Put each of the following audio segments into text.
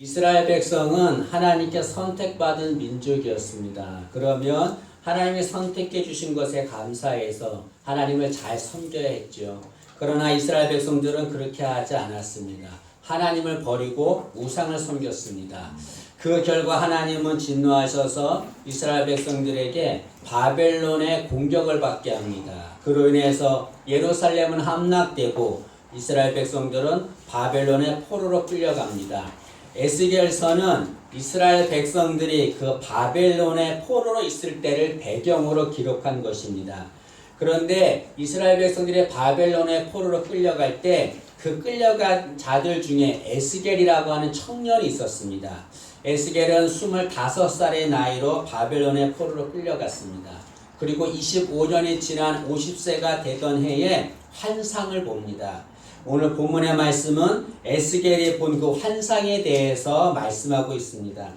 이스라엘 백성은 하나님께 선택받은 민족이었습니다. 그러면 하나님이 선택해 주신 것에 감사해서 하나님을 잘 섬겨야 했죠. 그러나 이스라엘 백성들은 그렇게 하지 않았습니다. 하나님을 버리고 우상을 섬겼습니다. 그 결과 하나님은 진노하셔서 이스라엘 백성들에게 바벨론의 공격을 받게 합니다. 그로 인해서 예루살렘은 함락되고 이스라엘 백성들은 바벨론의 포로로 끌려갑니다. 에스겔서는 이스라엘 백성들이 그 바벨론의 포로로 있을 때를 배경으로 기록한 것입니다. 그런데 이스라엘 백성들이 바벨론의 포로로 끌려갈 때 그 끌려간 자들 중에 에스겔이라고 하는 청년이 있었습니다. 에스겔은 25살의 나이로 바벨론의 포로로 끌려갔습니다. 그리고 25년이 지난 50세가 되던 해에 환상을 봅니다. 오늘 본문의 말씀은 에스겔이 본 그 환상에 대해서 말씀하고 있습니다.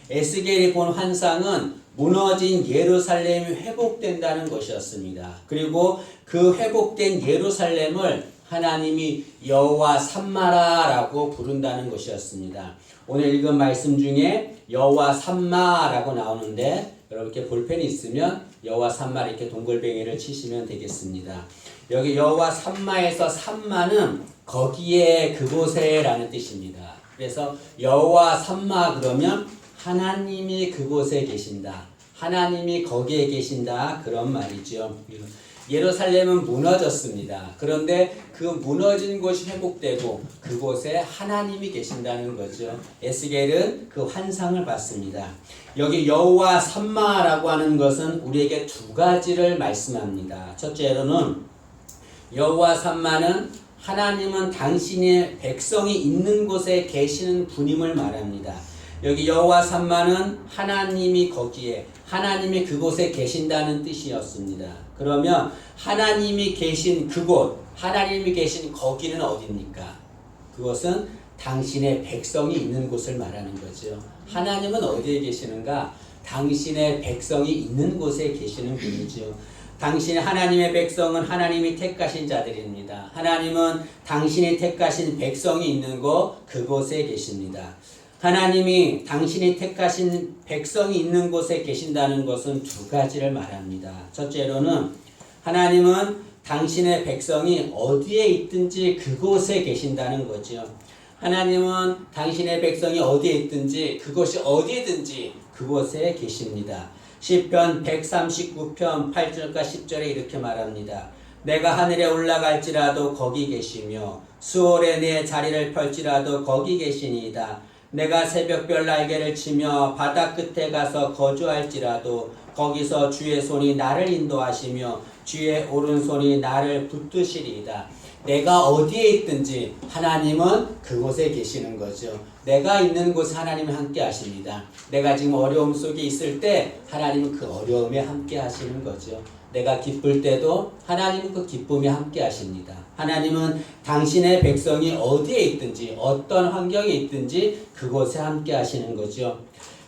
에스겔이 본 환상은 무너진 예루살렘이 회복된다는 것이었습니다. 그리고 그 회복된 예루살렘을 하나님이 여호와 삼마라라고 부른다는 것이었습니다. 오늘 읽은 말씀 중에 여호와 삼마라고 나오는데 여러분께 볼펜이 있으면 여호와 삼마 이렇게 동글뱅이를 치시면 되겠습니다. 여기 여호와 삼마에서 삼마는 거기에 그곳에 라는 뜻입니다. 그래서 여호와 삼마 그러면 하나님이 그곳에 계신다. 하나님이 거기에 계신다. 그런 말이죠. 예루살렘은 무너졌습니다. 그런데 그 무너진 곳이 회복되고 그곳에 하나님이 계신다는 거죠. 에스겔은 그 환상을 봤습니다. 여기 여호와 삼마라고 하는 것은 우리에게 두 가지를 말씀합니다. 첫째로는 여호와 삼마는 하나님은 당신의 백성이 있는 곳에 계시는 분임을 말합니다. 여기 여호와 삼마는 하나님이 거기에 하나님이 그곳에 계신다는 뜻이었습니다. 그러면 하나님이 계신 그곳, 하나님이 계신 거기는 어디입니까? 그것은 당신의 백성이 있는 곳을 말하는 거죠. 하나님은 어디에 계시는가? 당신의 백성이 있는 곳에 계시는 분이죠. 당신의 하나님의 백성은 하나님이 택하신 자들입니다. 하나님은 당신이 택하신 백성이 있는 곳, 그곳에 계십니다. 하나님이 당신이 택하신 백성이 있는 곳에 계신다는 것은 두 가지를 말합니다. 첫째로는 하나님은 당신의 백성이 어디에 있든지 그곳에 계신다는 거죠. 하나님은 당신의 백성이 어디에 있든지 그곳이 어디든지 그곳에 계십니다. 시편 139편 8절과 10절에 이렇게 말합니다. 내가 하늘에 올라갈지라도 거기 계시며 수월에 내 자리를 펼지라도 거기 계시니이다. 내가 새벽별 날개를 치며 바다 끝에 가서 거주할지라도 거기서 주의 손이 나를 인도하시며 주의 오른손이 나를 붙드시리이다. 내가 어디에 있든지 하나님은 그곳에 계시는 거죠. 내가 있는 곳에 하나님은 함께 하십니다. 내가 지금 어려움 속에 있을 때 하나님은 그 어려움에 함께 하시는 거죠. 내가 기쁠 때도 하나님은 그 기쁨에 함께 하십니다. 하나님은 당신의 백성이 어디에 있든지 어떤 환경에 있든지 그곳에 함께 하시는 거죠.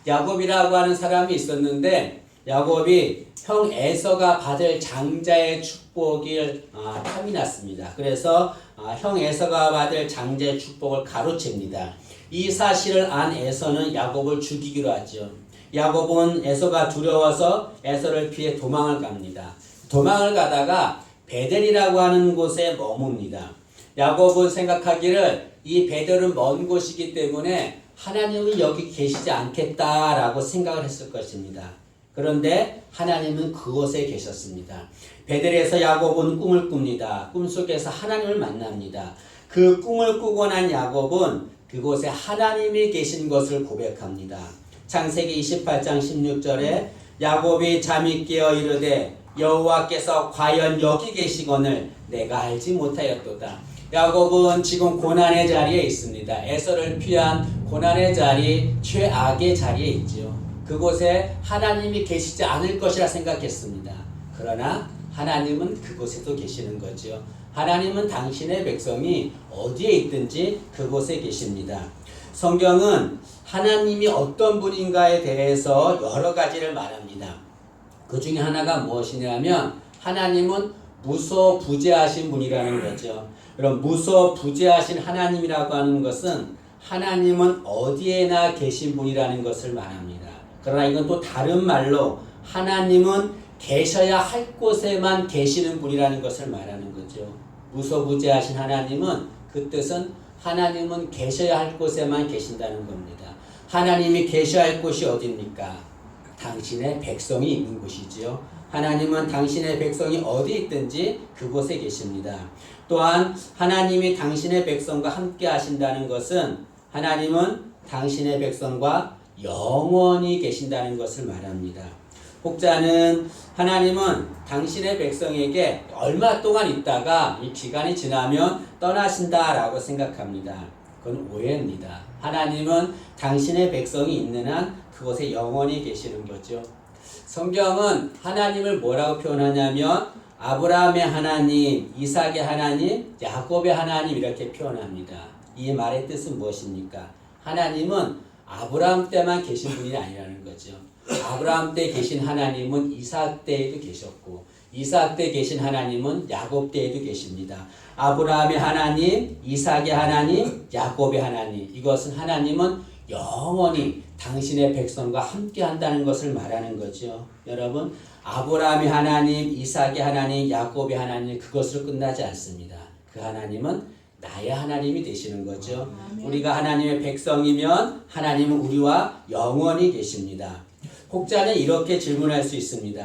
야곱이라고 하는 사람이 있었는데 야곱이 형 에서가 받을 장자의 축복을 탐이 났습니다. 그래서 형 에서가 받을 장자의 축복을 가로챕니다. 이 사실을 안 에서는 야곱을 죽이기로 하죠. 야곱은 에서가 두려워서 에서를 피해 도망을 갑니다. 도망을 가다가 베델이라고 하는 곳에 머뭅니다. 야곱은 생각하기를 이 베델은 먼 곳이기 때문에 하나님은 여기 계시지 않겠다라고 생각을 했을 것입니다. 그런데 하나님은 그곳에 계셨습니다. 베델에서 야곱은 꿈을 꿉니다. 꿈속에서 하나님을 만납니다. 그 꿈을 꾸고 난 야곱은 그곳에 하나님이 계신 것을 고백합니다. 창세기 28장 16절에 야곱이 잠이 깨어 이르되 여호와께서 과연 여기 계시거늘 내가 알지 못하였도다. 야곱은 지금 고난의 자리에 있습니다. 에서를 피한 고난의 자리, 최악의 자리에 있죠. 그곳에 하나님이 계시지 않을 것이라 생각했습니다. 그러나 하나님은 그곳에도 계시는 거죠. 하나님은 당신의 백성이 어디에 있든지 그곳에 계십니다. 성경은 하나님이 어떤 분인가에 대해서 여러 가지를 말합니다. 그 중에 하나가 무엇이냐면 하나님은 무소부재하신 분이라는 거죠. 그럼 무소부재하신 하나님이라고 하는 것은 하나님은 어디에나 계신 분이라는 것을 말합니다. 그러나 이건 또 다른 말로 하나님은 계셔야 할 곳에만 계시는 분이라는 것을 말하는 거죠. 무소부재하신 하나님은 그 뜻은 하나님은 계셔야 할 곳에만 계신다는 겁니다. 하나님이 계셔야 할 곳이 어디입니까? 당신의 백성이 있는 곳이지요. 하나님은 당신의 백성이 어디 있든지 그곳에 계십니다. 또한 하나님이 당신의 백성과 함께 하신다는 것은 하나님은 당신의 백성과 영원히 계신다는 것을 말합니다. 혹자는 하나님은 당신의 백성에게 얼마 동안 있다가 이 기간이 지나면 떠나신다라고 생각합니다. 그건 오해입니다. 하나님은 당신의 백성이 있는 한 그곳에 영원히 계시는 거죠. 성경은 하나님을 뭐라고 표현하냐면 아브라함의 하나님, 이삭의 하나님, 야곱의 하나님 이렇게 표현합니다. 이 말의 뜻은 무엇입니까? 하나님은 아브라함 때만 계신 분이 아니라는 거죠. 아브라함 때 계신 하나님은 이삭 때에도 계셨고 이삭 때 계신 하나님은 야곱 때에도 계십니다. 아브라함의 하나님, 이삭의 하나님, 야곱의 하나님, 이것은 하나님은 영원히 당신의 백성과 함께 한다는 것을 말하는 거죠. 여러분, 아브라함의 하나님, 이삭의 하나님, 야곱의 하나님 그것으로 끝나지 않습니다. 그 하나님은 나의 하나님이 되시는 거죠. 우리가 하나님의 백성이면 하나님은 우리와 영원히 계십니다. 혹자는 이렇게 질문할 수 있습니다.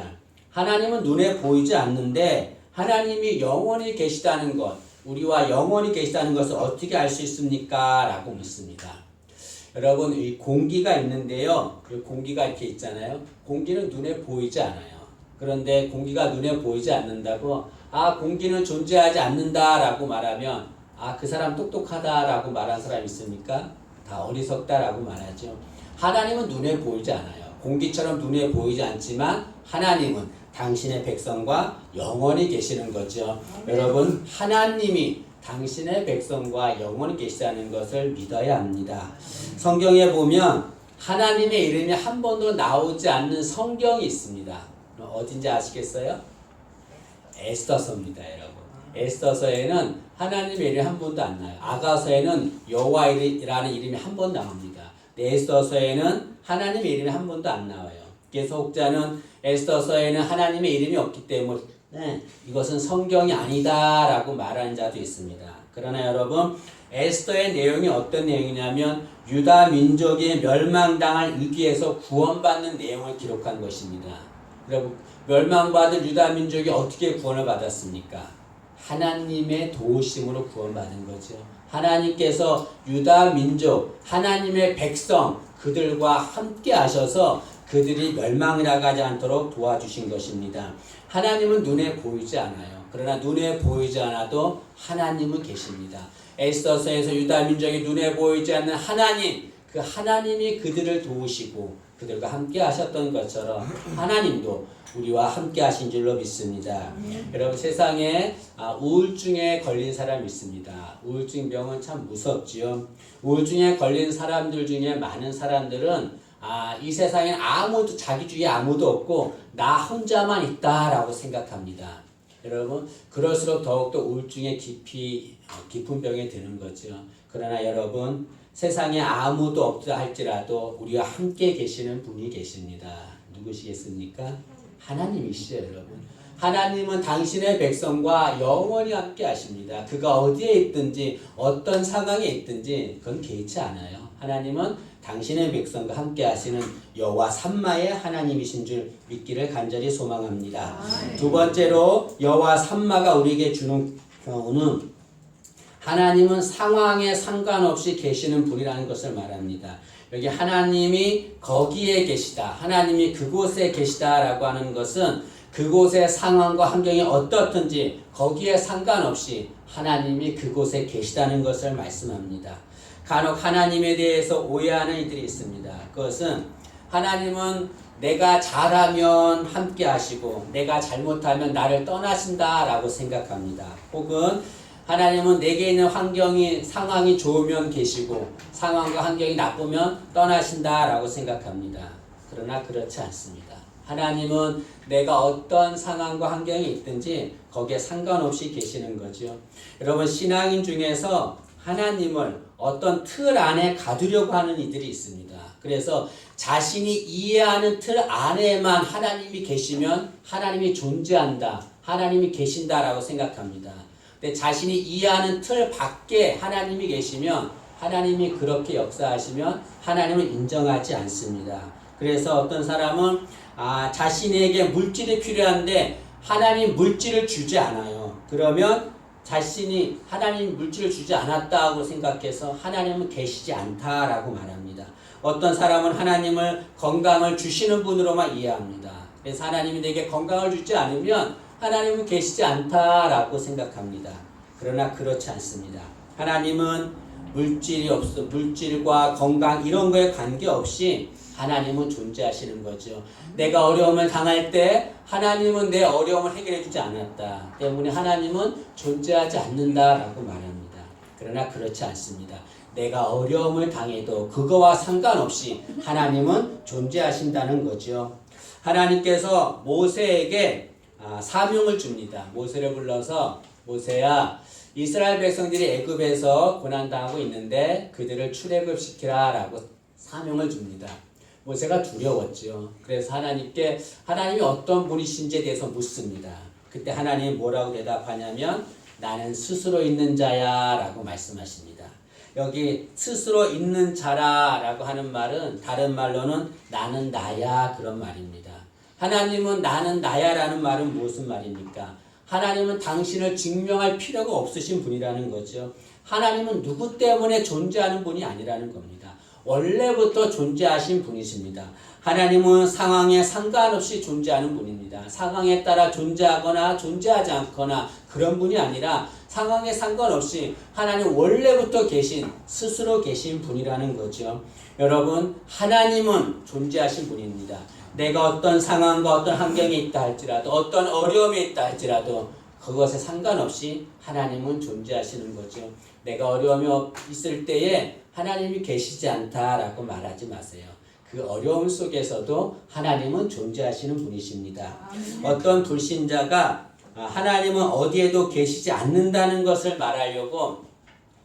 하나님은 눈에 보이지 않는데 하나님이 영원히 계시다는 것, 우리와 영원히 계시다는 것을 어떻게 알 수 있습니까? 라고 묻습니다. 여러분, 이 공기가 있는데요. 공기가 이렇게 있잖아요. 공기는 눈에 보이지 않아요. 그런데 공기가 눈에 보이지 않는다고 공기는 존재하지 않는다라고 말하면 그 사람 똑똑하다라고 말한 사람 있습니까? 다 어리석다라고 말하죠. 하나님은 눈에 보이지 않아요. 공기처럼 눈에 보이지 않지만 하나님은 당신의 백성과 영원히 계시는 거죠. 여러분, 하나님이 당신의 백성과 영원히 계시다는 것을 믿어야 합니다. 성경에 보면 하나님의 이름이 한 번도 나오지 않는 성경이 있습니다. 어딘지 아시겠어요? 에스더서입니다, 여러분. 에스더서에는 하나님의 이름이 한 번도 안 나요. 아가서에는 여호와라는 이름이 한 번 나옵니다. 에스더서에는 하나님의 이름이 한 번도 안 나와요. 그래서 혹자는 에스더서에는 하나님의 이름이 없기 때문에 이것은 성경이 아니다라고 말하는 자도 있습니다. 그러나 여러분, 에스더의 내용이 어떤 내용이냐면 유다 민족이 멸망당할 위기에서 구원받는 내용을 기록한 것입니다. 여러분, 멸망받은 유다 민족이 어떻게 구원을 받았습니까? 하나님의 도우심으로 구원받은 거죠. 하나님께서 유다 민족, 하나님의 백성, 그들과 함께 하셔서 그들이 멸망을 나가지 않도록 도와주신 것입니다. 하나님은 눈에 보이지 않아요. 그러나 눈에 보이지 않아도 하나님은 계십니다. 에스더서에서 유다 민족이 눈에 보이지 않는 하나님, 그 하나님이 그들을 도우시고 그들과 함께 하셨던 것처럼 하나님도 우리와 함께 하신 줄로 믿습니다. 여러분, 세상에 우울증에 걸린 사람이 있습니다. 우울증 병은 참 무섭지요. 우울증에 걸린 사람들 중에 많은 사람들은 이 세상에 아무도, 자기 주위에 아무도 없고 나 혼자만 있다라고 생각합니다. 여러분, 그럴수록 더욱더 우울증에 깊은 병에 드는 거죠. 그러나 여러분, 세상에 아무도 없다 할지라도 우리와 함께 계시는 분이 계십니다. 누구시겠습니까? 하나님이시죠, 여러분. 하나님은 당신의 백성과 영원히 함께 하십니다. 그가 어디에 있든지 어떤 상황에 있든지 그건 개의치 않아요. 하나님은 당신의 백성과 함께 하시는 여호와 삼마의 하나님이신 줄 믿기를 간절히 소망합니다. 두 번째로 여호와 삼마가 우리에게 주는 교훈은 하나님은 상황에 상관없이 계시는 분이라는 것을 말합니다. 여기 하나님이 거기에 계시다, 하나님이 그곳에 계시다라고 하는 것은 그곳의 상황과 환경이 어떻든지 거기에 상관없이 하나님이 그곳에 계시다는 것을 말씀합니다. 간혹 하나님에 대해서 오해하는 이들이 있습니다. 그것은 하나님은 내가 잘하면 함께 하시고 내가 잘못하면 나를 떠나신다라고 생각합니다. 혹은 하나님은 내게 있는 상황이 좋으면 계시고 상황과 환경이 나쁘면 떠나신다라고 생각합니다. 그러나 그렇지 않습니다. 하나님은 내가 어떤 상황과 환경이 있든지 거기에 상관없이 계시는 거죠. 여러분, 신앙인 중에서 하나님을 어떤 틀 안에 가두려고 하는 이들이 있습니다. 그래서 자신이 이해하는 틀 안에만 하나님이 계시면 하나님이 존재한다, 하나님이 계신다라고 생각합니다. 근데 자신이 이해하는 틀 밖에 하나님이 계시면 하나님이 그렇게 역사하시면 하나님을 인정하지 않습니다. 그래서 어떤 사람은 자신에게 물질이 필요한데 하나님 물질을 주지 않아요. 그러면 자신이 하나님 물질을 주지 않았다고 생각해서 하나님은 계시지 않다라고 말합니다. 어떤 사람은 하나님을 건강을 주시는 분으로만 이해합니다. 그래서 하나님이 내게 건강을 주지 않으면 하나님은 계시지 않다라고 생각합니다. 그러나 그렇지 않습니다. 하나님은 물질과 건강 이런 거에 관계없이 하나님은 존재하시는 거죠. 내가 어려움을 당할 때 하나님은 내 어려움을 해결해 주지 않았다 때문에 하나님은 존재하지 않는다라고 말합니다. 그러나 그렇지 않습니다. 내가 어려움을 당해도 그거와 상관없이 하나님은 존재하신다는 거죠. 하나님께서 모세에게 사명을 줍니다. 모세를 불러서 모세야, 이스라엘 백성들이 애굽에서 고난당하고 있는데 그들을 출애굽시키라 라고 사명을 줍니다. 모세가 두려웠죠. 그래서 하나님이 어떤 분이신지에 대해서 묻습니다. 그때 하나님이 뭐라고 대답하냐면 나는 스스로 있는 자야 라고 말씀하십니다. 여기 스스로 있는 자라 라고 하는 말은 다른 말로는 나는 나야 그런 말입니다. 하나님은 나는 나야 라는 말은 무슨 말입니까? 하나님은 당신을 증명할 필요가 없으신 분이라는 거죠. 하나님은 누구 때문에 존재하는 분이 아니라는 겁니다. 원래부터 존재하신 분이십니다. 하나님은 상황에 상관없이 존재하는 분입니다. 상황에 따라 존재하거나 존재하지 않거나 그런 분이 아니라 상황에 상관없이 하나님 원래부터 스스로 계신 분이라는 거죠. 여러분, 하나님은 존재하신 분입니다. 내가 어떤 상황과 어떤 환경에 있다 할지라도 어떤 어려움에 있다 할지라도 그것에 상관없이 하나님은 존재하시는 거죠. 내가 어려움이 있을 때에 하나님이 계시지 않다라고 말하지 마세요. 그 어려움 속에서도 하나님은 존재하시는 분이십니다. 어떤 불신자가 하나님은 어디에도 계시지 않는다는 것을 말하려고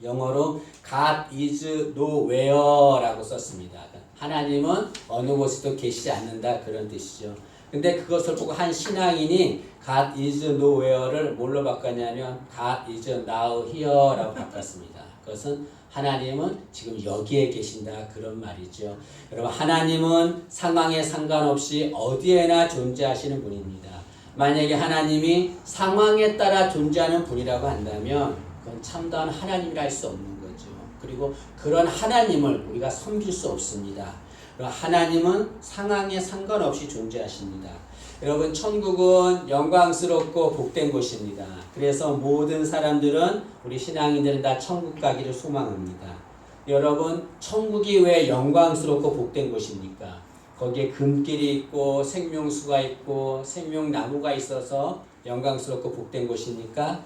영어로 God is nowhere라고 썼습니다. 하나님은 어느 곳에도 계시지 않는다 그런 뜻이죠. 근데 그것을 보고 한 신앙인이 God is nowhere를 뭘로 바꿨냐면 God is now here라고 바꿨습니다. 그것은 하나님은 지금 여기에 계신다 그런 말이죠. 여러분, 하나님은 상황에 상관없이 어디에나 존재하시는 분입니다. 만약에 하나님이 상황에 따라 존재하는 분이라고 한다면 그건 참다운 하나님이라 할 수 없는 거죠. 그리고 그런 하나님을 우리가 섬길 수 없습니다. 하나님은 상황에 상관없이 존재하십니다. 여러분, 천국은 영광스럽고 복된 곳입니다. 그래서 모든 사람들은, 우리 신앙인들은 다 천국 가기를 소망합니다. 여러분, 천국이 왜 영광스럽고 복된 곳입니까? 거기에 금길이 있고 생명수가 있고 생명나무가 있어서 영광스럽고 복된 곳입니까?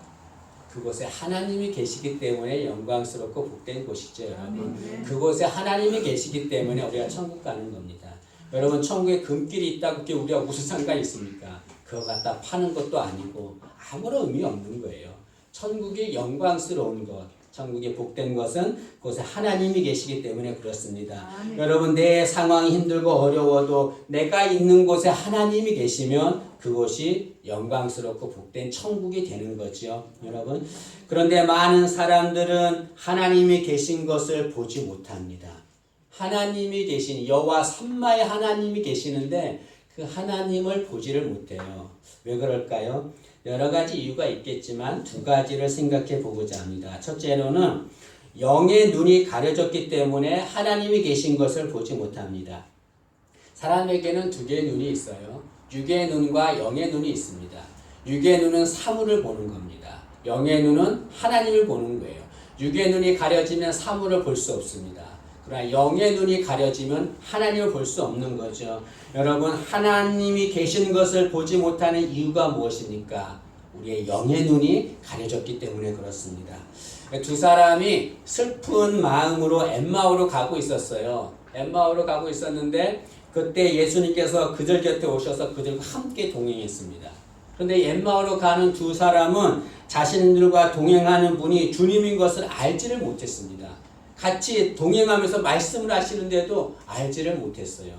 그곳에 하나님이 계시기 때문에 영광스럽고 복된 곳이죠, 여러분. 그곳에 하나님이 계시기 때문에 우리가 천국 가는 겁니다. 여러분, 천국에 금길이 있다고 그게 우리가 무슨 상관이 있습니까? 그거 갖다 파는 것도 아니고 아무런 의미 없는 거예요. 천국이 영광스러운 것, 천국이 복된 것은 그곳에 하나님이 계시기 때문에 그렇습니다. 여러분, 내 상황이 힘들고 어려워도 내가 있는 곳에 하나님이 계시면 그곳이 영광스럽고 복된 천국이 되는 거죠, 여러분. 그런데 많은 사람들은 하나님이 계신 것을 보지 못합니다. 하나님이 계신 여호와 삼마의 하나님이 계시는데 그 하나님을 보지를 못해요. 왜 그럴까요? 여러 가지 이유가 있겠지만 두 가지를 생각해 보고자 합니다. 첫째로는 영의 눈이 가려졌기 때문에 하나님이 계신 것을 보지 못합니다. 사람에게는 두 개의 눈이 있어요. 육의 눈과 영의 눈이 있습니다. 육의 눈은 사물을 보는 겁니다. 영의 눈은 하나님을 보는 거예요. 육의 눈이 가려지면 사물을 볼 수 없습니다. 그러나 영의 눈이 가려지면 하나님을 볼 수 없는 거죠. 여러분, 하나님이 계신 것을 보지 못하는 이유가 무엇입니까? 우리의 영의 눈이 가려졌기 때문에 그렇습니다. 두 사람이 슬픈 마음으로 엠마오로 가고 있었어요. 엠마오로 가고 있었는데 그때 예수님께서 그들 곁에 오셔서 그들과 함께 동행했습니다. 그런데 엠마오로 가는 두 사람은 자신들과 동행하는 분이 주님인 것을 알지를 못했습니다. 같이 동행하면서 말씀을 하시는데도 알지를 못했어요.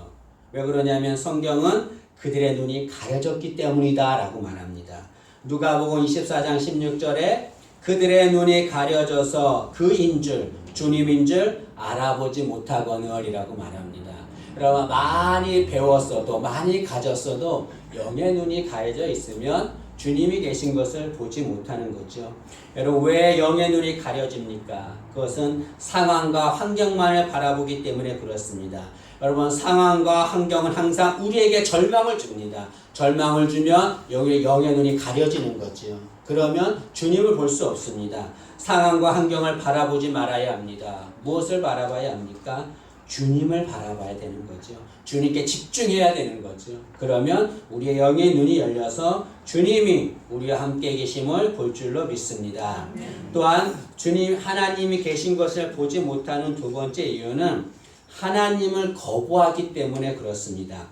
왜 그러냐면 성경은 그들의 눈이 가려졌기 때문이다 라고 말합니다. 누가복음 24장 16절에 그들의 눈이 가려져서 그인 줄 주님인 줄 알아보지 못하거늘이라고 말합니다. 여러분 많이 배웠어도 많이 가졌어도 영의 눈이 가려져 있으면 주님이 계신 것을 보지 못하는 거죠. 여러분 왜 영의 눈이 가려집니까? 그것은 상황과 환경만을 바라보기 때문에 그렇습니다. 여러분 상황과 환경은 항상 우리에게 절망을 줍니다. 절망을 주면 영의 눈이 가려지는 거죠. 그러면 주님을 볼 수 없습니다. 상황과 환경을 바라보지 말아야 합니다. 무엇을 바라봐야 합니까? 주님을 바라봐야 되는 거죠. 주님께 집중해야 되는 거죠. 그러면 우리의 영의 눈이 열려서 주님이 우리와 함께 계심을 볼 줄로 믿습니다. 또한 주님 하나님이 계신 것을 보지 못하는 두 번째 이유는 하나님을 거부하기 때문에 그렇습니다.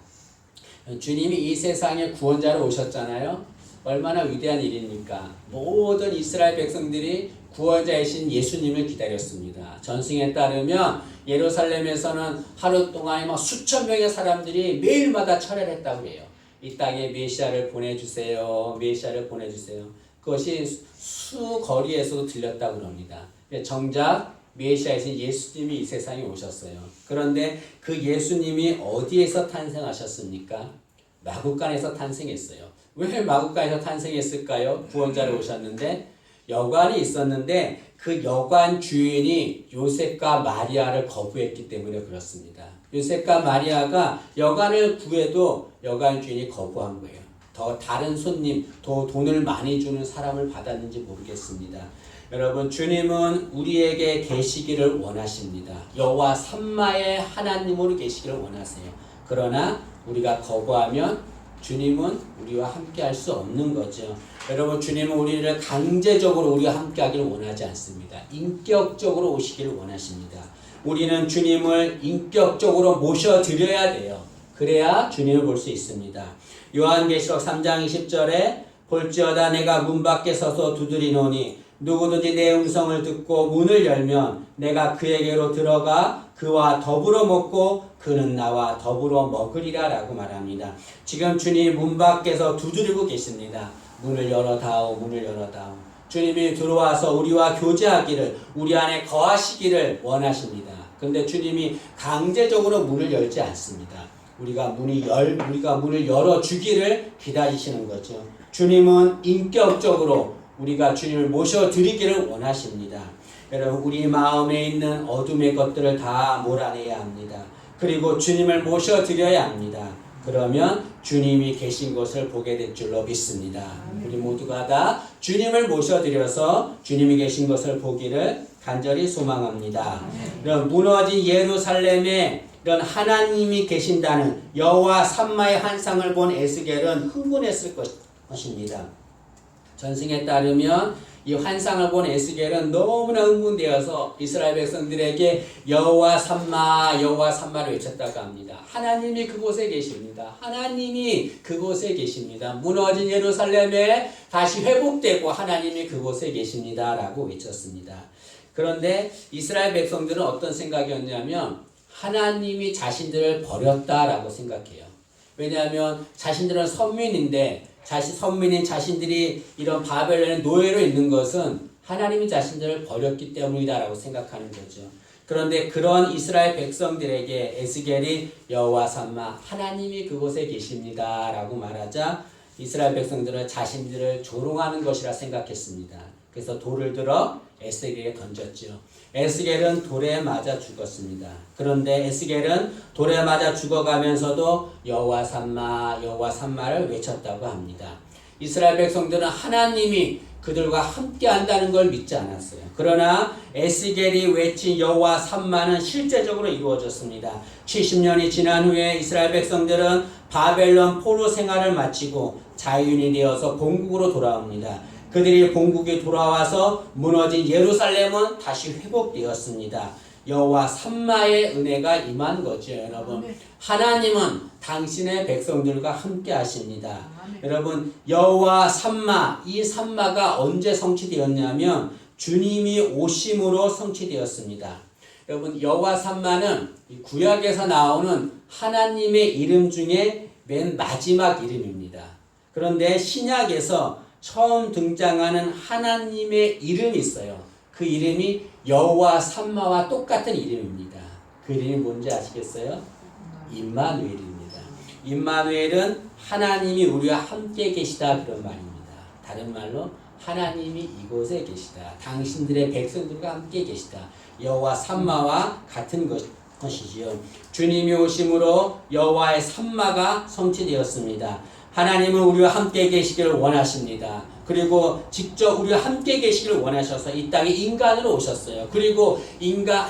주님이 이 세상에 구원자로 오셨잖아요. 얼마나 위대한 일입니까? 모든 이스라엘 백성들이 구원자이신 예수님을 기다렸습니다. 전승에 따르면 예루살렘에서는 하루 동안에 막 수천 명의 사람들이 매일마다 철회를 했다고 해요. 이 땅에 메시아를 보내주세요. 메시아를 보내주세요. 그것이 수거리에서도 들렸다고 합니다. 정작 메시아이신 예수님이 이 세상에 오셨어요. 그런데 그 예수님이 어디에서 탄생하셨습니까? 마구간에서 탄생했어요. 왜 마구간에서 탄생했을까요? 구원자로 오셨는데 여관이 있었는데 그 여관 주인이 요셉과 마리아를 거부했기 때문에 그렇습니다. 요셉과 마리아가 여관을 구해도 여관 주인이 거부한 거예요. 더 다른 손님, 더 돈을 많이 주는 사람을 받았는지 모르겠습니다. 여러분 주님은 우리에게 계시기를 원하십니다. 여호와 삼마의 하나님으로 계시기를 원하세요. 그러나 우리가 거부하면 주님은 우리와 함께 할 수 없는 거죠. 여러분 주님은 우리를 강제적으로 우리와 함께 하기를 원하지 않습니다. 인격적으로 오시기를 원하십니다. 우리는 주님을 인격적으로 모셔드려야 돼요. 그래야 주님을 볼 수 있습니다. 요한계시록 3장 20절에 볼지어다 내가 문 밖에 서서 두드리노니 누구든지 내 음성을 듣고 문을 열면 내가 그에게로 들어가 그와 더불어 먹고 그는 나와 더불어 먹으리라 라고 말합니다. 지금 주님 문 밖에서 두드리고 계십니다. 문을 열어다오, 문을 열어다오. 주님이 들어와서 우리와 교제하기를, 우리 안에 거하시기를 원하십니다. 그런데 주님이 강제적으로 문을 열지 않습니다. 우리가 문을 열어주기를 기다리시는 거죠. 주님은 인격적으로 우리가 주님을 모셔드리기를 원하십니다. 여러분 우리 마음에 있는 어둠의 것들을 다 몰아내야 합니다. 그리고 주님을 모셔드려야 합니다. 그러면 주님이 계신 것을 보게 될 줄로 믿습니다. 우리 모두가 다 주님을 모셔드려서 주님이 계신 것을 보기를 간절히 소망합니다. 이런 무너진 예루살렘에 이런 하나님이 계신다는 여호와 삼마의 환상을 본 에스겔은 흥분했을 것입니다. 전승에 따르면 이 환상을 본 에스겔은 너무나 흥분되어서 이스라엘 백성들에게 여호와 삼마를 외쳤다고 합니다. 하나님이 그곳에 계십니다. 하나님이 그곳에 계십니다. 무너진 예루살렘에 다시 회복되고 하나님이 그곳에 계십니다. 라고 외쳤습니다. 그런데 이스라엘 백성들은 어떤 생각이었냐면 하나님이 자신들을 버렸다라고 생각해요. 왜냐하면 자신들은 선민인데 선민인 자신들이 이런 바벨론의 노예로 있는 것은 하나님이 자신들을 버렸기 때문이다라고 생각하는 거죠. 그런데 그런 이스라엘 백성들에게 에스겔이 여호와 삼마 하나님이 그곳에 계십니다라고 말하자 이스라엘 백성들은 자신들을 조롱하는 것이라 생각했습니다. 그래서 돌을 들어 에스겔에게 던졌죠. 에스겔은 돌에 맞아 죽었습니다. 그런데 에스겔은 돌에 맞아 죽어가면서도 여호와 삼마를 외쳤다고 합니다. 이스라엘 백성들은 하나님이 그들과 함께 한다는 걸 믿지 않았어요. 그러나 에스겔이 외친 여호와 삼마는 실제적으로 이루어졌습니다. 70년이 지난 후에 이스라엘 백성들은 바벨론 포로 생활을 마치고 자유인이 되어서 본국으로 돌아옵니다. 그들이 본국에 돌아와서 무너진 예루살렘은 다시 회복되었습니다. 여호와 삼마의 은혜가 임한 거죠, 여러분. 하나님은 당신의 백성들과 함께 하십니다. 여러분, 여호와 삼마, 이 삼마가 언제 성취되었냐면 주님이 오심으로 성취되었습니다. 여러분, 여호와 삼마는 구약에서 나오는 하나님의 이름 중에 맨 마지막 이름입니다. 그런데 신약에서 처음 등장하는 하나님의 이름이 있어요. 그 이름이 여호와 삼마와 똑같은 이름입니다. 그 이름이 뭔지 아시겠어요? 임마누엘입니다. 임마누엘은 하나님이 우리와 함께 계시다 그런 말입니다. 다른 말로 하나님이 이곳에 계시다. 당신들의 백성들과 함께 계시다. 여호와 삼마와 같은 것이지요. 주님이 오심으로 여호와의 삼마가 성취되었습니다. 하나님은 우리와 함께 계시기를 원하십니다. 그리고 직접 우리와 함께 계시기를 원하셔서 이 땅에 인간으로 오셨어요. 그리고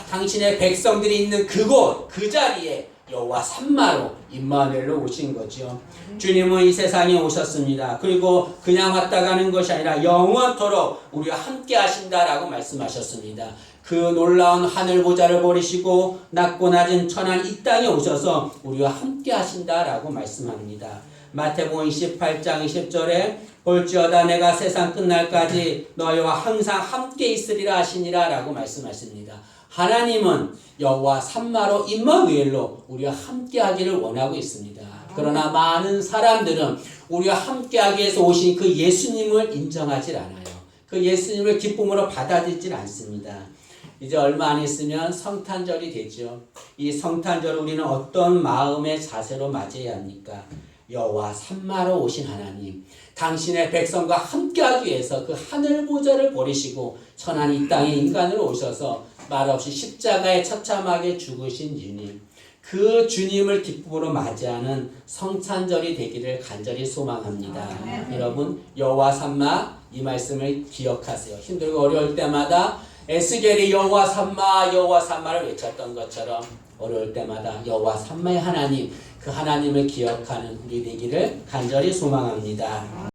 당신의 백성들이 있는 그곳, 그 자리에 여호와 삼마로 임마누엘로 오신 거죠. 주님은 이 세상에 오셨습니다. 그리고 그냥 왔다 가는 것이 아니라 영원토록 우리와 함께 하신다라고 말씀하셨습니다. 그 놀라운 하늘 보좌를 버리시고 낮고 낮은 천한 이 땅에 오셔서 우리와 함께 하신다라고 말씀합니다. 마태복음 28장 20절에 볼지어다 내가 세상 끝날까지 너희와 항상 함께 있으리라 하시니라 라고 말씀하십니다. 하나님은 여호와 삼마로 임마누엘로 우리와 함께 하기를 원하고 있습니다. 그러나 많은 사람들은 우리와 함께 하기 위해서 오신 그 예수님을 인정하지 않아요. 그 예수님을 기쁨으로 받아들이질 않습니다. 이제 얼마 안 있으면 성탄절이 되죠. 이 성탄절을 우리는 어떤 마음의 자세로 맞이해야 합니까? 여호와 삼마로 오신 하나님, 당신의 백성과 함께하기 위해서 그 하늘 보좌를 버리시고 천한 이 땅에 인간으로 오셔서 말없이 십자가에 처참하게 죽으신 주님, 그 주님을 기쁨으로 맞이하는 성탄절이 되기를 간절히 소망합니다. 여러분, 여호와 삼마 이 말씀을 기억하세요. 힘들고 어려울 때마다 에스겔이 여호와 삼마를 외쳤던 것처럼 어려울 때마다 여호와 삼마의 하나님, 그 하나님을 기억하는 우리 되기를 간절히 소망합니다.